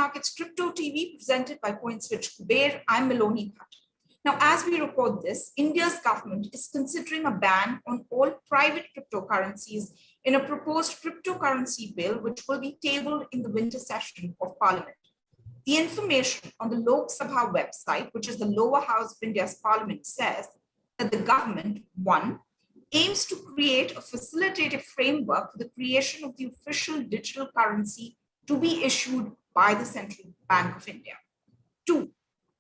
Markets Crypto TV presented by CoinSwitch Kuber. I'm Maloney Bhatt. Now, as we record this, India's government is considering a ban on all private cryptocurrencies in a proposed cryptocurrency bill, which will be tabled in the winter session of Parliament. The information on the Lok Sabha website, which is the lower house of India's parliament, says that the government, one, aims to create a facilitative framework for the creation of the official digital currency to be issued by the Central Bank of India. Two,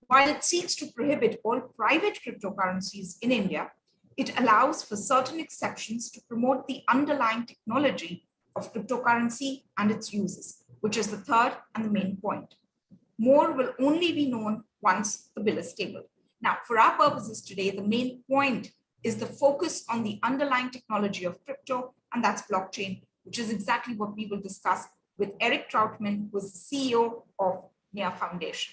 while it seeks to prohibit all private cryptocurrencies in India, it allows for certain exceptions to promote the underlying technology of cryptocurrency and its uses, which is the third and the main point. More will only be known once the bill is tabled. Now, for our purposes today, the main point is the focus on the underlying technology of crypto, and that's blockchain, which is exactly what we will discuss with Erik Trautman, who is the CEO of NEA Foundation.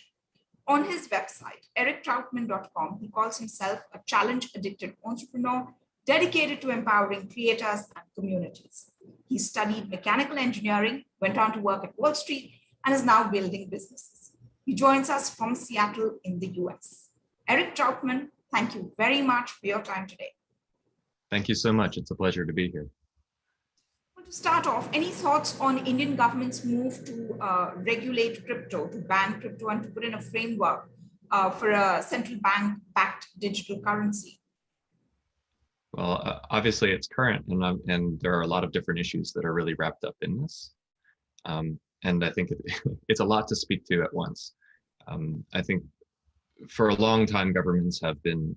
On his website, eriktrautman.com, he calls himself a challenge-addicted entrepreneur dedicated to empowering creators and communities. He studied mechanical engineering, went on to work at Wall Street, and is now building businesses. He joins us from Seattle in the US. Erik Trautman, thank you very much for your time today. Thank you so much. It's a pleasure to be here. Well, to start off, any thoughts on Indian government's move to regulate crypto, to ban crypto and to put in a framework for a central bank-backed digital currency? Well, obviously it's current, and there are a lot of different issues that are really wrapped up in this. And I think it's a lot to speak to at once. I think for a long time, governments have been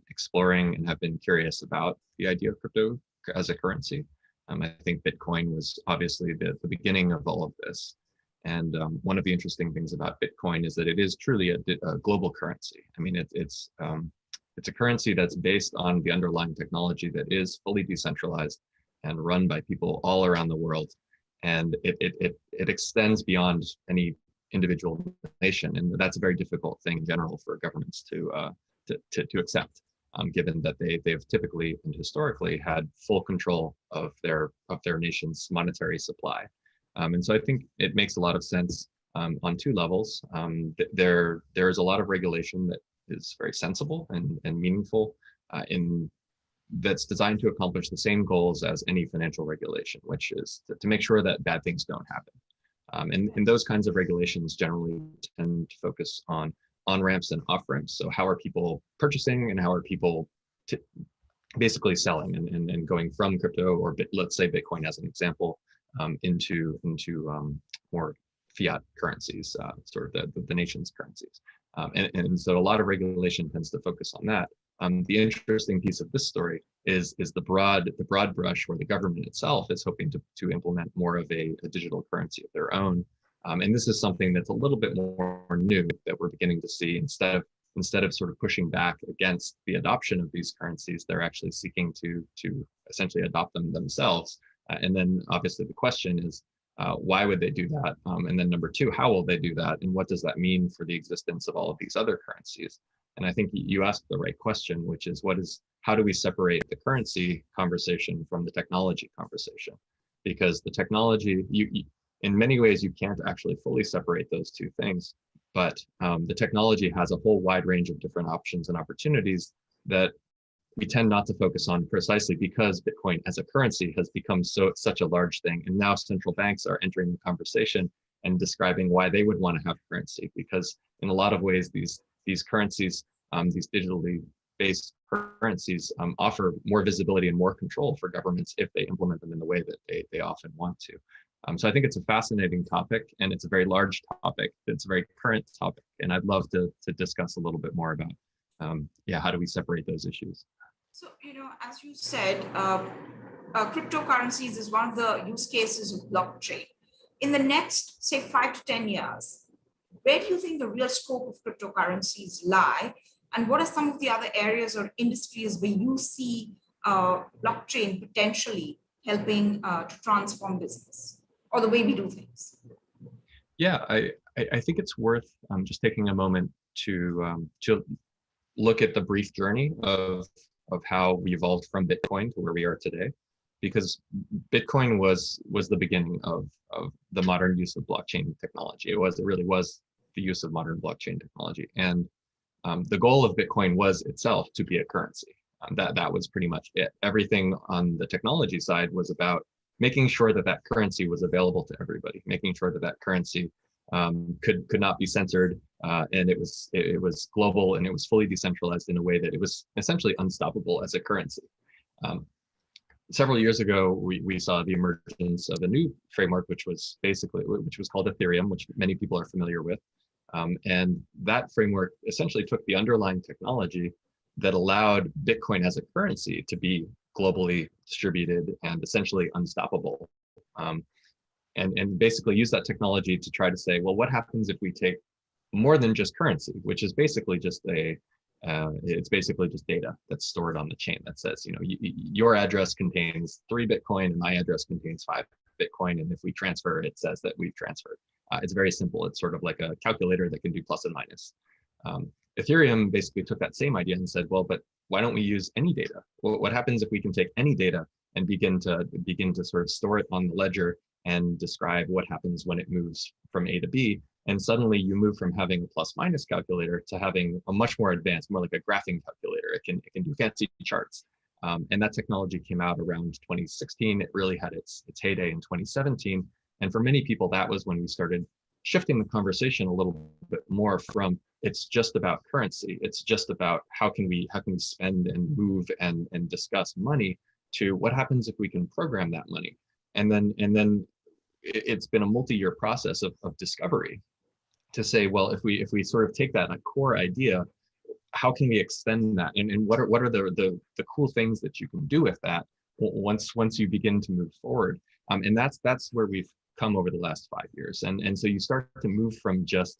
exploring and have been curious about the idea of crypto as a currency. I think Bitcoin was obviously the beginning of all of this. And one of the interesting things about Bitcoin is that it is truly a global currency. I mean, it's a currency that's based on the underlying technology that is fully decentralized and run by people all around the world. And it extends beyond any individual nation, and that's a very difficult thing in general for governments to accept, given that they've typically and historically had full control of their nation's monetary supply. And so I think it makes a lot of sense on two levels. There is a lot of regulation that is very sensible and meaningful that's designed to accomplish the same goals as any financial regulation, which is to make sure that bad things don't happen. And those kinds of regulations generally tend to focus on on-ramps and off-ramps. So how are people purchasing and how are people basically selling and going from crypto, or let's say Bitcoin as an example, into more fiat currencies, sort of the nation's currencies. And so a lot of regulation tends to focus on that. The interesting piece of this story is the broad brush where the government itself is hoping to implement more of a digital currency of their own. And this is something that's a little bit more new that we're beginning to see. Instead of sort of pushing back against the adoption of these currencies, they're actually seeking to essentially adopt them themselves. And then obviously the question is, why would they do that? And then number two, how will they do that? And what does that mean for the existence of all of these other currencies? And I think you asked the right question, which is how do we separate the currency conversation from the technology conversation? Because the technology, in many ways, you can't actually fully separate those two things. But the technology has a whole wide range of different options and opportunities that we tend not to focus on, precisely because Bitcoin as a currency has become such a large thing. And now central banks are entering the conversation and describing why they would want to have currency, because in a lot of ways, these currencies, these digitally based currencies offer more visibility and more control for governments if they implement them in the way that they often want to. So I think it's a fascinating topic, and it's a very large topic. It's a very current topic, and I'd love to discuss a little bit more about, how do we separate those issues? So, as you said, cryptocurrencies is one of the use cases of blockchain. In the next, say, 5 to 10 years, where do you think the real scope of cryptocurrencies lie? And what are some of the other areas or industries where you see blockchain potentially helping to transform business or the way we do things? Yeah, I think it's worth just taking a moment to look at the brief journey of how we evolved from Bitcoin to where we are today, because Bitcoin was the beginning of the modern use of blockchain technology. It really was the use of modern blockchain technology. And the goal of Bitcoin was itself to be a currency. That was pretty much it. Everything on the technology side was about making sure that that currency was available to everybody, making sure that that currency could not be censored, and it was global, and it was fully decentralized in a way that it was essentially unstoppable as a currency. Several years ago, we saw the emergence of a new framework, which was called Ethereum, which many people are familiar with. And that framework essentially took the underlying technology that allowed Bitcoin as a currency to be globally distributed and essentially unstoppable. And basically use that technology to try to say, well, what happens if we take more than just currency, which is basically just it's basically just data that's stored on the chain that says, your address contains 3 Bitcoin and my address contains 5 Bitcoin. And if we transfer, it says that we've transferred. It's very simple. It's sort of like a calculator that can do plus and minus. Ethereum basically took that same idea and said, well, but why don't we use any data? Well, what happens if we can take any data and begin to sort of store it on the ledger and describe what happens when it moves from A to B? And suddenly you move from having a plus minus calculator to having a much more advanced, more like a graphing calculator. It can do fancy charts. And that technology came out around 2016. It really had its heyday in 2017. And for many people, that was when we started shifting the conversation a little bit more from it's just about currency. It's just about how can we spend and move and discuss money, to what happens if we can program that money. And then it's been a multi-year process of discovery to say, well, if we sort of take that core idea, how can we extend that? And what are the cool things that you can do with that once you begin to move forward? And that's where we've come over the last 5 years. And so you start to move from just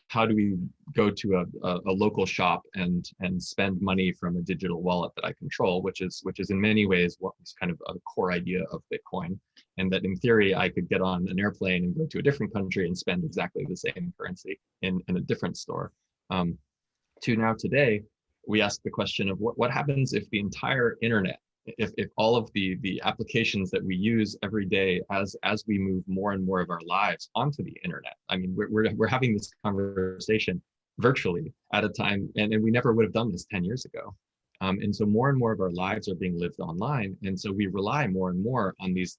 how do we go to a local shop and spend money from a digital wallet that I control, which is in many ways what was kind of a core idea of Bitcoin. And that in theory, I could get on an airplane and go to a different country and spend exactly the same currency in a different store. To now today, we ask the question of what happens if the entire internet, if all of the applications that we use every day as we move more and more of our lives onto the internet. I mean, we're having this conversation virtually at a time, and we never would have done this 10 years ago. And so more and more of our lives are being lived online. And so we rely more and more on these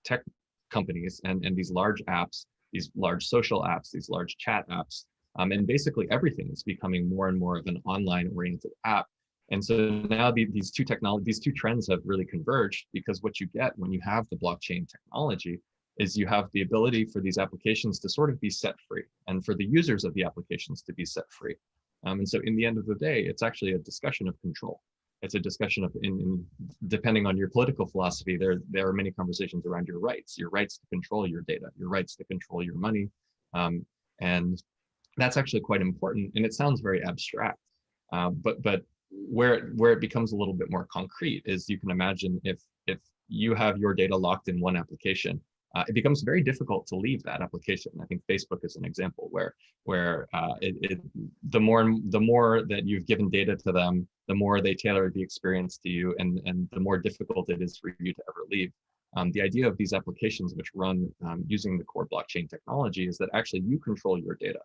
tech companies and these large apps, these large social apps, these large chat apps. And basically everything is becoming more and more of an online oriented app. And so now these two trends have really converged, because what you get when you have the blockchain technology is you have the ability for these applications to sort of be set free, and for the users of the applications to be set free. And so in the end of the day, it's actually a discussion of control. It's a discussion of, depending on your political philosophy, there are many conversations around your rights to control your data, your rights to control your money. And that's actually quite important. And it sounds very abstract, but where it becomes a little bit more concrete is, you can imagine if you have your data locked in one application, it becomes very difficult to leave that application. I think Facebook is an example where the more that you've given data to them, the more they tailor the experience to you, and the more difficult it is for you to ever leave. The idea of these applications which run using the core blockchain technology is that actually you control your data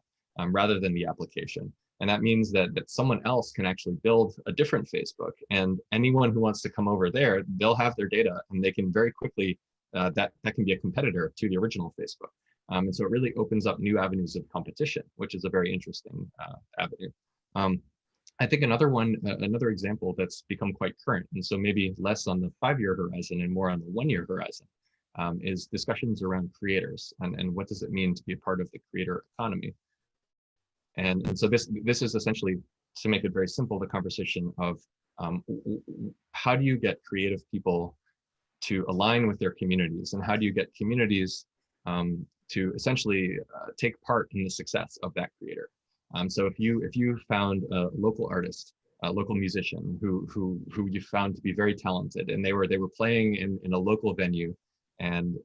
rather than the application. And that means that someone else can actually build a different Facebook, and anyone who wants to come over there, they'll have their data, and they can very quickly, that can be a competitor to the original Facebook. And so it really opens up new avenues of competition, which is a very interesting avenue. I think another example that's become quite current, and so maybe less on the 5-year horizon and more on the 1-year horizon, is discussions around creators, and what does it mean to be a part of the creator economy. And so this is essentially, to make it very simple, the conversation of how do you get creative people to align with their communities, and how do you get communities to essentially take part in the success of that creator. So if you found a local artist, a local musician who you found to be very talented, and they were playing in a local venue, and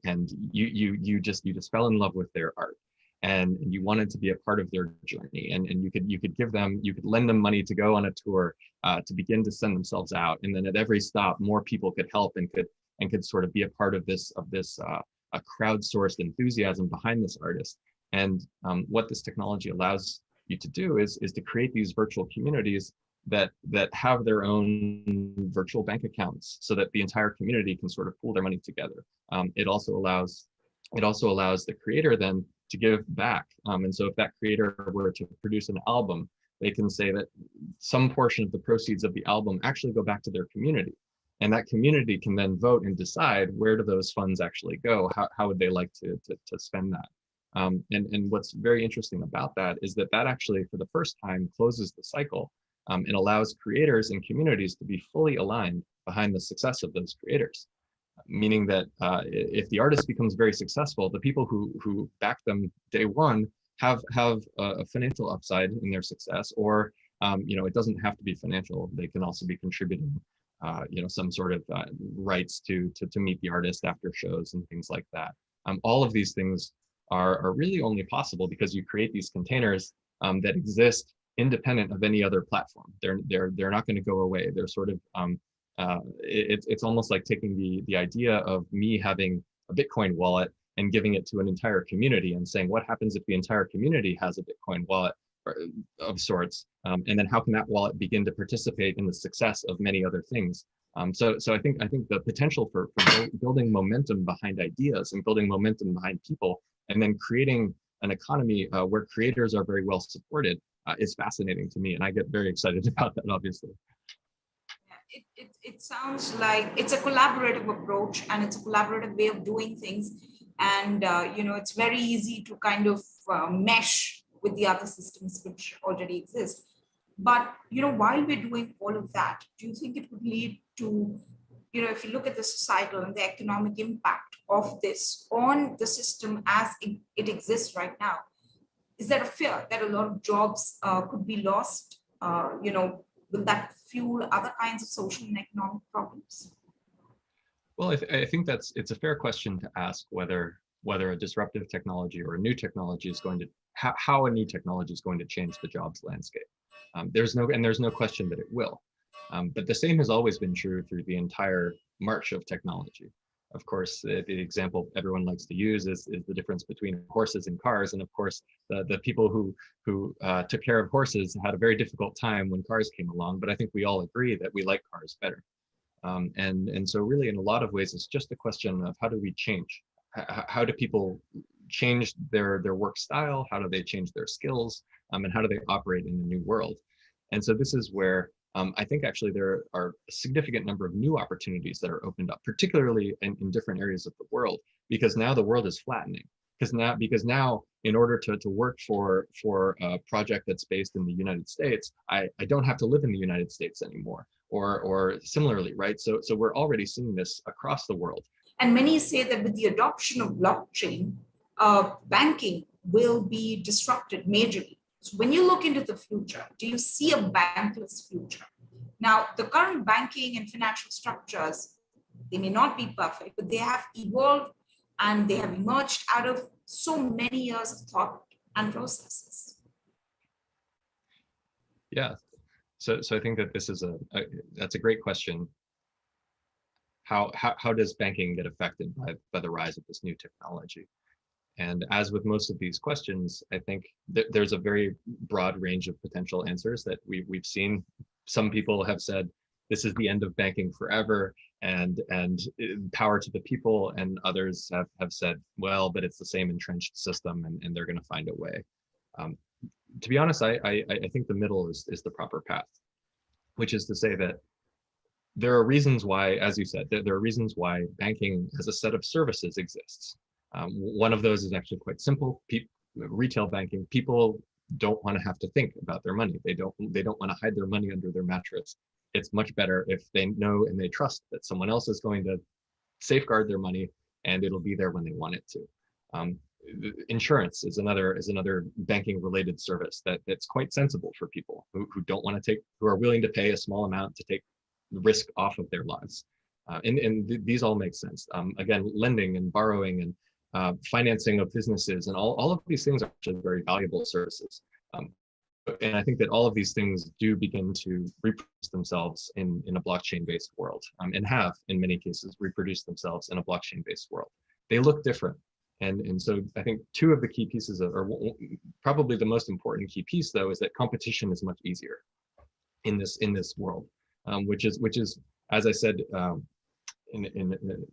you just fell in love with their art, and you wanted to be a part of their journey, and you could lend them money to go on a tour, to begin to send themselves out, and then at every stop more people could help and and could sort of be a part of this a crowdsourced enthusiasm behind this artist. And what this technology allows you to do is to create these virtual communities that have their own virtual bank accounts, so that the entire community can sort of pool their money together. It also allows the creator then to give back. And so if that creator were to produce an album, they can say that some portion of the proceeds of the album actually go back to their community. And that community can then vote and decide where do those funds actually go? How would they like to spend that? And what's very interesting about that is that actually, for the first time, closes the cycle and allows creators and communities to be fully aligned behind the success of those creators. Meaning that if the artist becomes very successful, the people who back them day one have a financial upside in their success, or it doesn't have to be financial. They can also be contributing some sort of rights to meet the artist after shows and things like that. All of these things are really only possible because you create these containers that exist independent of any other platform. They're not going to go away. They're sort of it's almost like taking the idea of me having a Bitcoin wallet and giving it to an entire community and saying, what happens if the entire community has a Bitcoin wallet of sorts? And then how can that wallet begin to participate in the success of many other things? So I think the potential for building momentum behind ideas and building momentum behind people, and then creating an economy where creators are very well supported is fascinating to me. And I get very excited about that, obviously. It sounds like it's a collaborative approach, and it's a collaborative way of doing things. And, it's very easy to kind of mesh with the other systems which already exist. But, while we're doing all of that, do you think it would lead to, if you look at the societal and the economic impact of this on the system as it exists right now, is there a fear that a lot of jobs could be lost? Will that fuel other kinds of social and economic problems? Well, I think it's a fair question to ask whether a disruptive technology or a new technology is going to, how a new technology is going to change the jobs landscape. There's no question that it will. But the same has always been true through the entire march of technology. Of course, the example everyone likes to use is the difference between horses and cars. And of course, the people who took care of horses had a very difficult time when cars came along. But I think we all agree that we like cars better. And so really, in a lot of ways, it's just a question of how do we change? How do people change their work style? How do they change their skills? And how do they operate in the new world? And so this is where I think actually there are a significant number of new opportunities that are opened up, particularly in different areas of the world, because now the world is flattening. Because now, in order to work for a project that's based in the United States, I don't have to live in the United States anymore, or similarly, right? So we're already seeing this across the world. And many say that with the adoption of blockchain, banking will be disrupted majorly. So when you look into the future, do you see a bankless future? Now, the current banking and financial structures, they may not be perfect, but they have evolved and they have emerged out of so many years of thought and processes. Yeah, so I think that this is that's a great question. How does banking get affected by the rise of this new technology? And as with most of these questions, I think there's a very broad range of potential answers that we've seen. Some people have said this is the end of banking forever, and power to the people, and others have said, well, but it's the same entrenched system, and they're going to find a way. To be honest, I think the middle is the proper path, which is to say that there are reasons why, as you said, there are reasons why banking as a set of services exists. One of those is actually quite simple. Retail banking, people don't want to have to think about their money. They don't want to hide their money under their mattress. It's much better if they know and they trust that someone else is going to safeguard their money, and it'll be there when they want it to. Insurance is another banking related service that's quite sensible for people who don't want to who are willing to pay a small amount to take the risk off of their lives. And these all make sense. Again, lending and borrowing and financing of businesses and all of these things are actually very valuable services. and I think that all of these things do begin to reproduce themselves in a blockchain-based world, and have, in many cases, reproduced themselves in a blockchain-based world. They look different. And so I think two of the key pieces of, or probably the most important key piece, though, is that competition is much easier in this world, which is, as I said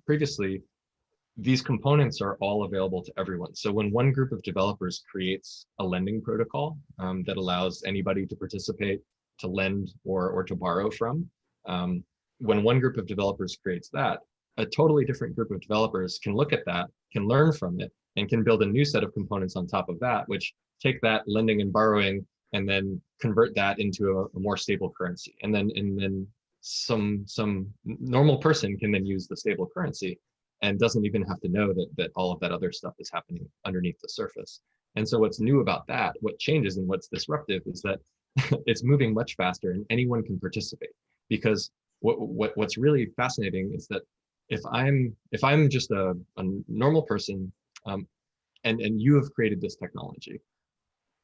previously, these components are all available to everyone. So when one group of developers creates a lending protocol that allows anybody to participate, to lend, or to borrow from, when one group of developers creates that, a totally different group of developers can look at that, can learn from it, and can build a new set of components on top of that, which take that lending and borrowing and then convert that into a more stable currency. And then some normal person can then use the stable currency and doesn't even have to know that all of that other stuff is happening underneath the surface. And so what's new about that, what changes and what's disruptive, is that it's moving much faster and anyone can participate. Because what's really fascinating is that if I'm just a normal person, and you have created this technology,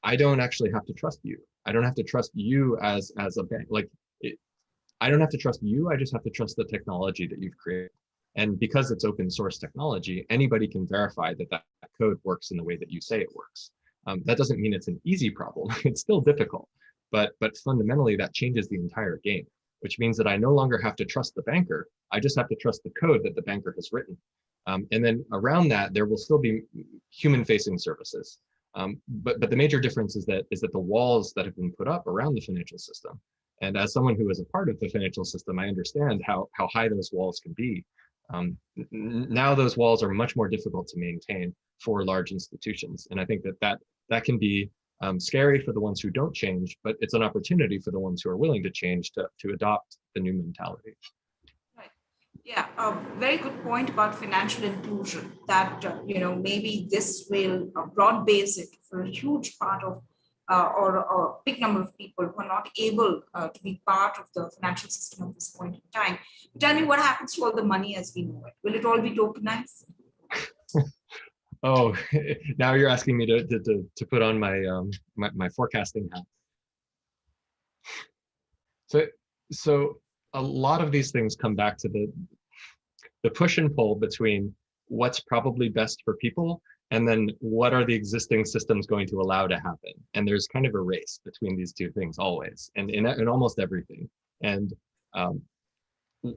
I don't actually have to trust you. I don't have to trust you as a bank. I don't have to trust you. I just have to trust the technology that you've created. And because it's open source technology, anybody can verify that code works in the way that you say it works. That doesn't mean it's an easy problem. It's still difficult, but fundamentally that changes the entire game, which means that I no longer have to trust the banker. I just have to trust the code that the banker has written. And then around that, there will still be human-facing services. But the major difference is that the walls that have been put up around the financial system, and as someone who is a part of the financial system, I understand how high those walls can be. Now those walls are much more difficult to maintain for large institutions. And I think that can be scary for the ones who don't change, but it's an opportunity for the ones who are willing to change to adopt the new mentality. Right. Yeah, a very good point about financial inclusion, that maybe this will broad base it for a huge part of or a big number of people who are not able to be part of the financial system at this point in time. Tell me, what happens to all the money as we know it? Will it all be tokenized? Oh, now you're asking me to put on my forecasting hat. So a lot of these things come back to the push and pull between what's probably best for people and then what are the existing systems going to allow to happen. And there's kind of a race between these two things always, and in almost everything. And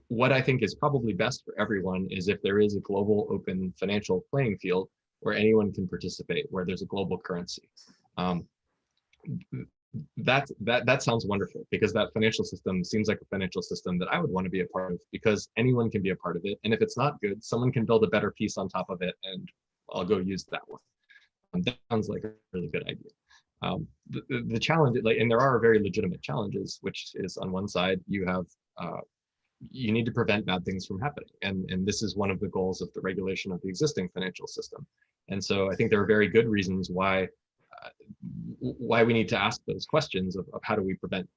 what I think is probably best for everyone is if there is a global open financial playing field where anyone can participate, where there's a global currency. That sounds wonderful, because that financial system seems like a financial system that I would want to be a part of, because anyone can be a part of it. And if it's not good, someone can build a better piece on top of it, and I'll go use that one. That sounds like a really good idea. The challenge, and there are very legitimate challenges, which is on one side, you need to prevent bad things from happening. And this is one of the goals of the regulation of the existing financial system. And so I think there are very good reasons why we need to ask those questions of how do we prevent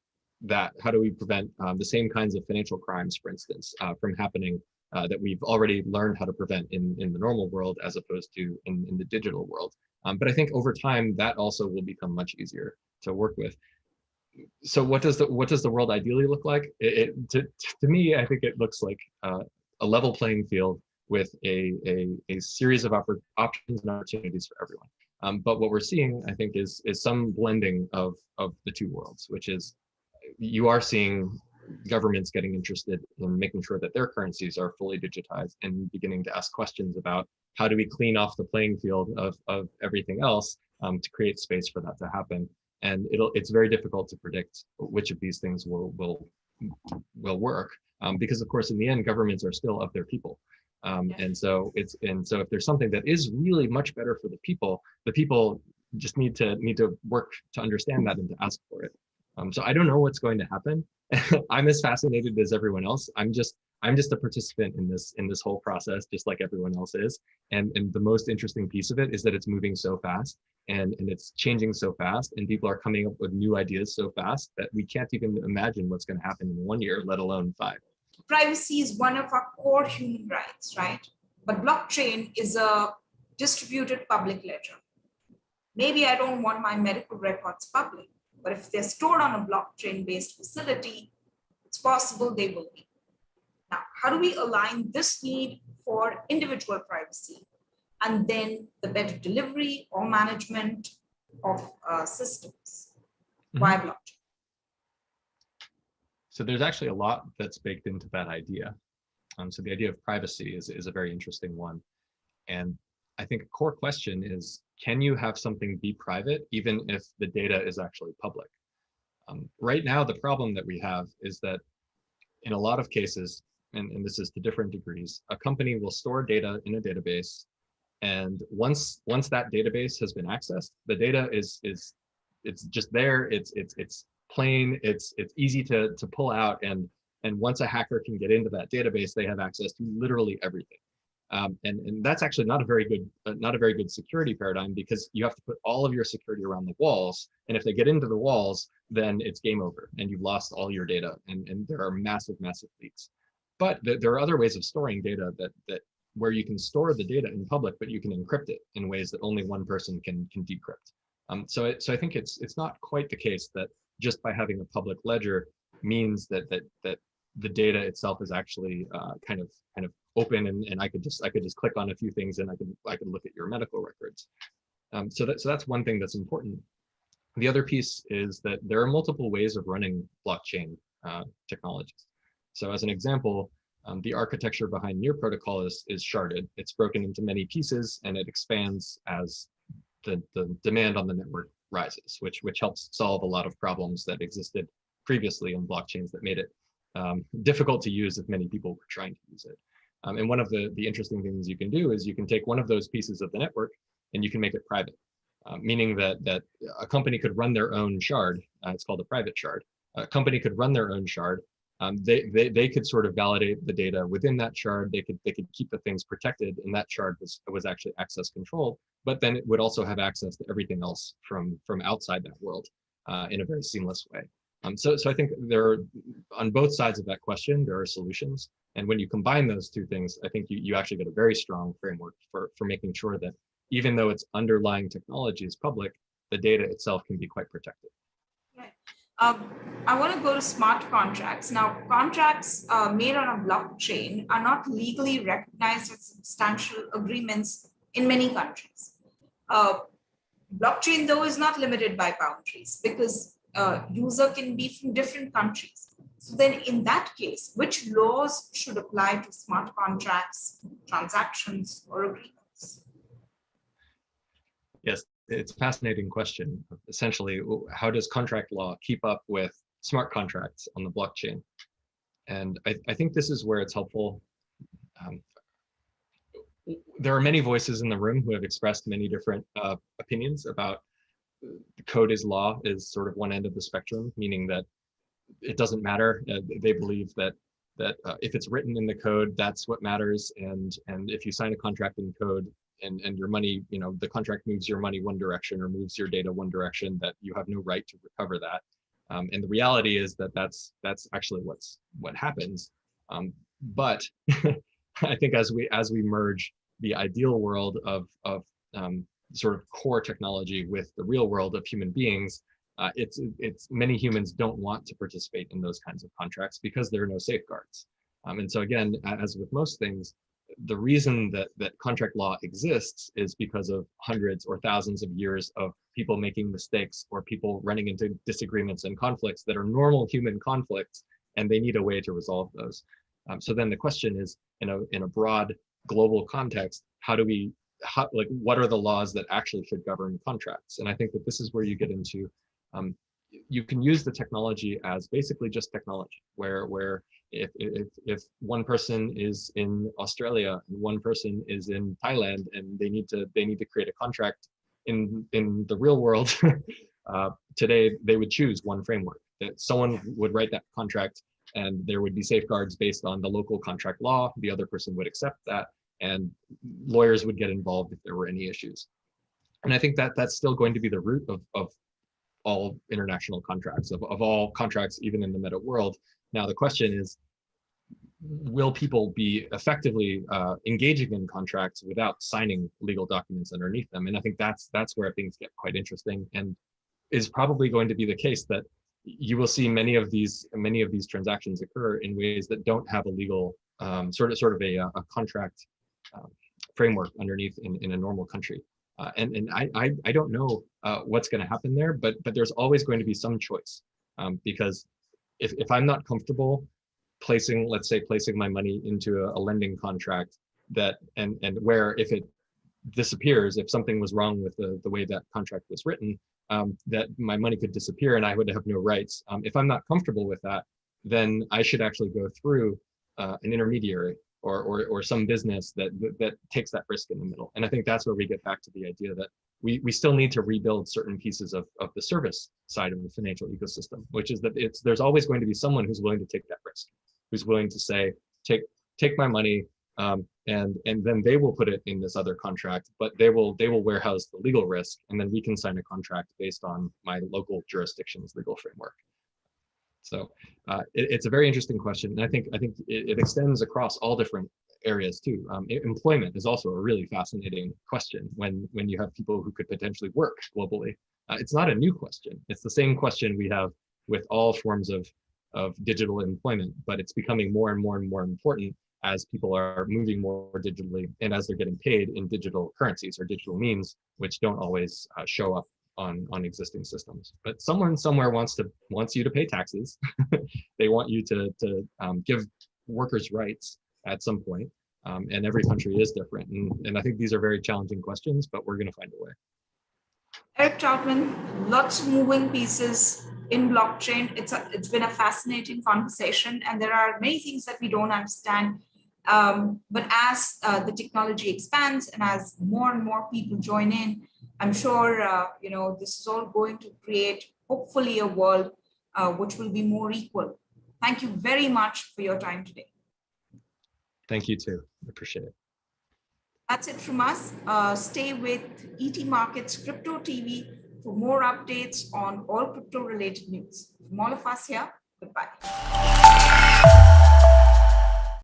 that? How do we prevent the same kinds of financial crimes, for instance, from happening that we've already learned how to prevent in the normal world as opposed to in the digital world. But I think over time that also will become much easier to work with. So what does the world ideally look like? To me, I think it looks like a level playing field with a series of options and opportunities for everyone. But what we're seeing, I think, is some blending of the two worlds, which is you are seeing governments getting interested in making sure that their currencies are fully digitized and beginning to ask questions about how do we clean off the playing field of everything else to create space for that to happen. And it's very difficult to predict which of these things will work, because of course in the end governments are still of their people. And so if there's something that is really much better for the people just need to work to understand that and to ask for it. So I don't know what's going to happen. I'm as fascinated as everyone else. I'm just a participant in this whole process, just like everyone else is. And the most interesting piece of it is that it's moving so fast and it's changing so fast, and people are coming up with new ideas so fast that we can't even imagine what's going to happen in 1 year, let alone 5. Privacy is one of our core human rights, right? But blockchain is a distributed public ledger. Maybe I don't want my medical records public, But if they're stored on a blockchain-based facility, it's possible they will be. Now, how do we align this need for individual privacy and then the better delivery or management of systems via blockchain? So there's actually a lot that's baked into that idea. So the idea of privacy is a very interesting one. And I think a core question is, can you have something be private even if the data is actually public? Right now, the problem that we have is that in a lot of cases, and this is to different degrees, a company will store data in a database. And once that database has been accessed, the data is it's just there. It's plain. It's easy to pull out. And once a hacker can get into that database, they have access to literally everything. And that's actually not a very good security paradigm, because you have to put all of your security around the walls. And if they get into the walls, then it's game over and you've lost all your data. And there are massive leaks. But there are other ways of storing data that where you can store the data in public, but you can encrypt it in ways that only one person can decrypt. So I think it's not quite the case that just by having a public ledger means that the data itself is actually kind of open, and I could just click on a few things and I could look at your medical records. So that's one thing that's important. The other piece is that there are multiple ways of running blockchain technologies. So as an example, the architecture behind Near protocol is sharded. It's broken into many pieces and it expands as the demand on the network rises, which helps solve a lot of problems that existed previously in blockchains that made it difficult to use if many people were trying to use it. And one of the interesting things you can do is you can take one of those pieces of the network and you can make it private, meaning that a company could run their own shard. It's called a private shard. A company could run their own shard. They could sort of validate the data within that shard. They could keep the things protected, and that shard was actually access controlled. But then it would also have access to everything else from outside that world in a very seamless way. So I think there are, on both sides of that question, there are solutions. And when you combine those two things, I think you actually get a very strong framework for making sure that even though its underlying technology is public, the data itself can be quite protected. Right. I want to go to smart contracts. Now, contracts made on a blockchain are not legally recognized as substantial agreements in many countries. Blockchain, though, is not limited by boundaries, because user can be from different countries. So then in that case, which laws should apply to smart contracts, transactions, or agreements? Yes, it's a fascinating question. Essentially, how does contract law keep up with smart contracts on the blockchain? And I think this is where it's helpful. There are many voices in the room who have expressed many different opinions about code is law is sort of one end of the spectrum, meaning that it doesn't matter. They believe that if it's written in the code, that's what matters. And if you sign a contract in code and your money, the contract moves your money one direction or moves your data one direction, that you have no right to recover that. And the reality is that that's actually what happens. But I think as we merge the ideal world of sort of core technology with the real world of human beings, it's many humans don't want to participate in those kinds of contracts because there are no safeguards. And so again, as with most things, the reason that contract law exists is because of hundreds or thousands of years of people making mistakes or people running into disagreements and conflicts that are normal human conflicts, and they need a way to resolve those. So then the question is, in a broad global context, what are the laws that actually should govern contracts? And I think that this is where you get into, you can use the technology as basically just technology, where if one person is in Australia and one person is in Thailand and they need to create a contract in the real world, today they would choose one framework. That someone would write that contract and there would be safeguards based on the local contract law. The other person would accept that, and lawyers would get involved if there were any issues. And I think that that's still going to be the root of all international contracts, of all contracts, even in the meta world. Now, the question is, will people be effectively engaging in contracts without signing legal documents underneath them? And I think that's where things get quite interesting. And is probably going to be the case that you will see many of these transactions occur in ways that don't have a legal sort of a contract framework underneath in a normal country. And I don't know what's going to happen there, but there's always going to be some choice, because if I'm not comfortable placing my money into a lending contract that and where if it disappears, if something was wrong with the way that contract was written, that my money could disappear and I would have no rights. If I'm not comfortable with that, then I should actually go through an intermediary or some business that takes that risk in the middle. And I think that's where we get back to the idea that we still need to rebuild certain pieces of the service side of the financial ecosystem, which is that there's always going to be someone who's willing to take that risk, who's willing to say, take my money, and then they will put it in this other contract, but they will warehouse the legal risk, and then we can sign a contract based on my local jurisdiction's legal framework. So it's a very interesting question, and I think it extends across all different areas too. Employment is also a really fascinating question when you have people who could potentially work globally. It's not a new question. It's the same question we have with all forms of digital employment, but it's becoming more and more and more important as people are moving more digitally and as they're getting paid in digital currencies or digital means, which don't always show up on existing systems. But someone somewhere wants you to pay taxes. They want you to give workers rights at some point. And every country is different. And I think these are very challenging questions, but we're going to find a way. Erik Trautman, lots of moving pieces in blockchain. It's been a fascinating conversation, and there are many things that we don't understand. But as the technology expands and as more and more people join in, I'm sure this is all going to create hopefully a world which will be more equal. Thank you very much for your time today. Thank you too. I appreciate it. That's it from us. Stay with ET Markets Crypto TV for more updates on all crypto related news. From all of us here, goodbye.